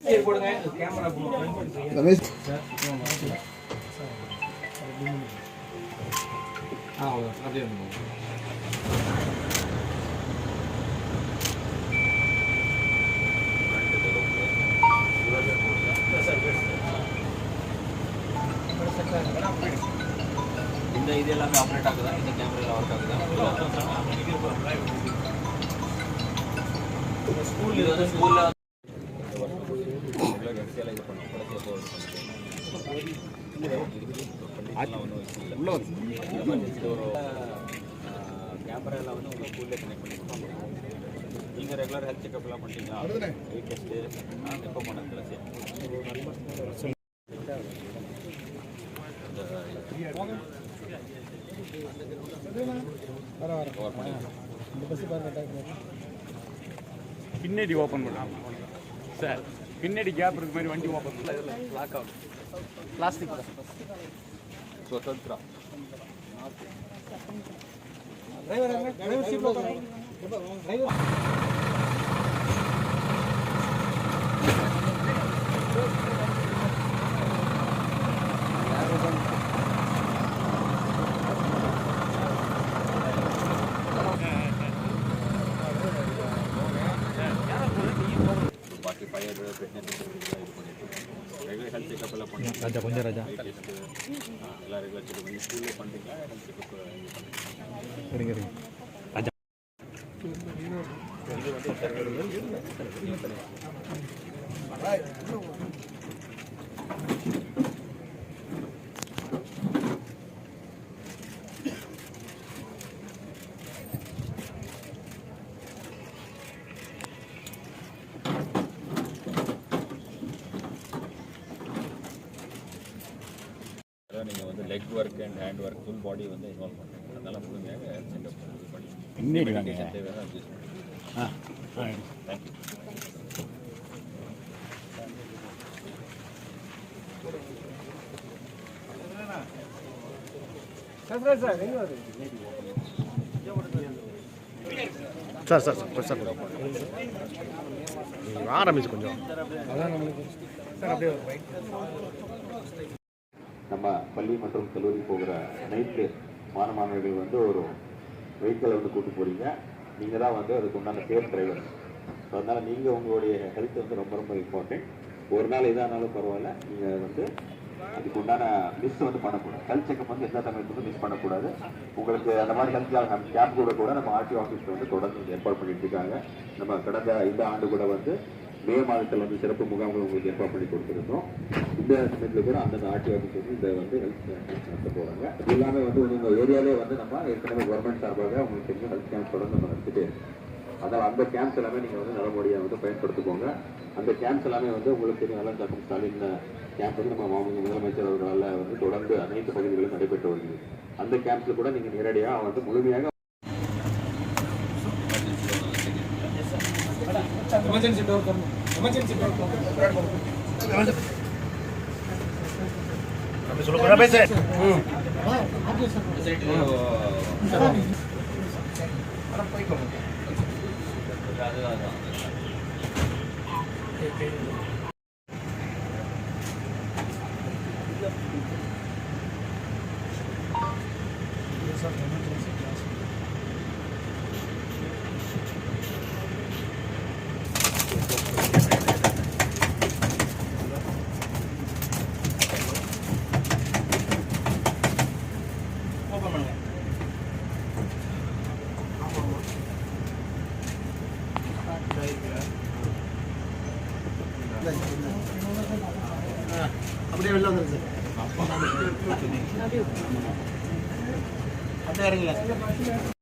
இந்த இது எல்லாமே ஆப்ரேட் ஆகுதா? இந்த கேமரா ஒர்க் ஆகுதா? ஸ்கூல்ல கேமரா எல்லாம் வந்து உங்கள் ஸ்கூல்லே கனெக்ட் பண்ணிக்கலாம். நீங்கள் ரெகுலர் ஹெல்த் செக்அப்லாம் பண்ணிட்டீங்களா? வெயிட் டெஸ்ட்டு எப்போ பண்ணதில்ல? சரி பின்னாடி ஓப்பன் பண்ணலாம் சார். பின்னாடி கேப் இருக்கு மாதிரி வண்டி ஓப்பன் பண்ணல. இதில் லாக் ஆகும். பிளாஸ்டிக் स्वतंत्र बाकी fire fitness regular health checkup எல்லாம் பண்ணுங்க ராஜா. கொஞ்சம் ராஜா எல்லாம் ரெகுலர் செக்அப் பண்ணி ஸ்கூல்லே பண்ணுறீங்களா? ஹெல்த் செக்அப் சரிங்க சரிங்க ராஜா. நீங்கள் வந்து leg work and hand work full body வந்து இன்வால்வ் பண்ணுறீங்க. அதனால் முழுமையாக ஹெல்த் செக்அப் பண்ணி மெடிக்கேஷன் தேவையான யூஸ் பண்ணுறீங்க. Thank you. Sir sir sir sir ஆரம்பிச்சு கொஞ்சம் அதான் நம்மளுக்கு சார் அப்படியே நம்ம பள்ளி மற்றும் கல்லூரி போகிற அனைத்து மாணவர்கள் வந்து ஒரு வெஹிக்கிளை வந்து கூட்டு போகிறீங்க. நீங்கள் தான் வந்து அதுக்கு உண்டான சேஃப் டிரைவர். ஸோ அதனால் நீங்கள் உங்களுடைய ஹெல்த் வந்து ரொம்ப ரொம்ப இம்பார்ட்டன்ட். ஒரு நாள் இதானாலும் பரவாயில்ல, நீங்கள் வந்து அதுக்கு உண்டான மிஸ் வந்து பண்ணக்கூடாது. ஹெல்த் செக்அப் வந்து எந்த சமயத்துக்கும் மிஸ் பண்ணக்கூடாது. உங்களுக்கு அந்த மாதிரி ஹெல்த் கேம்ப் கூட நம்ம ஆர்டிஓ ஆஃபீஸில் வந்து தொடர்ந்து ஏற்பாடு பண்ணிட்டு இருக்காங்க. நம்ம கடந்த இந்த ஆண்டு கூட வந்து மே மாதத்தில் வந்து சிறப்பு முகாம்கள் உங்களுக்கு ஏற்பாடு பண்ணி கொடுத்துருந்தோம். இந்த சமயத்தில் கூட அந்தந்த ஆர்டிஓ ஆஃபீஸ் வந்து இதை வந்து ஹெல்த் கேம்ப் நடத்த போகிறாங்க. அது எல்லாமே வந்து உங்கள் ஏரியாவிலே வந்து நம்ம ஏற்கனவே கவர்மெண்ட் சார்பாக உங்களுக்கு தெரியும் ஹெல்த் கேம்ப் தொடர்ந்து நம்ம நடத்திட்டே இருக்கோம். அதனால் அந்த கேம்ப்ஸ் எல்லாமே நீங்கள் வந்து நல்லபடியாக வந்து பயன்படுத்திக்கோங்க. அந்த கேம்ப்ஸ் எல்லாமே வந்து உங்களுக்கு தெரியும் நல்லா டாக்டர் ஸ்டாலின் கேம்ப் வந்து நம்ம மாநில முதலமைச்சர் அவர்களால் வந்து தொடர்ந்து அனைத்து பகுதிகளிலும் நடைபெற்று வருகிறது. அந்த கேம்ப்ஸில் கூட நீங்கள் நேரடியாக வந்து முழுமையாக emergency door करना emergency door हमें सुनो करा पैसे हां आगे सर अरे कोई कम அப்படியே வெளில வந்துருங்க சார். அப்படியே இறங்கல.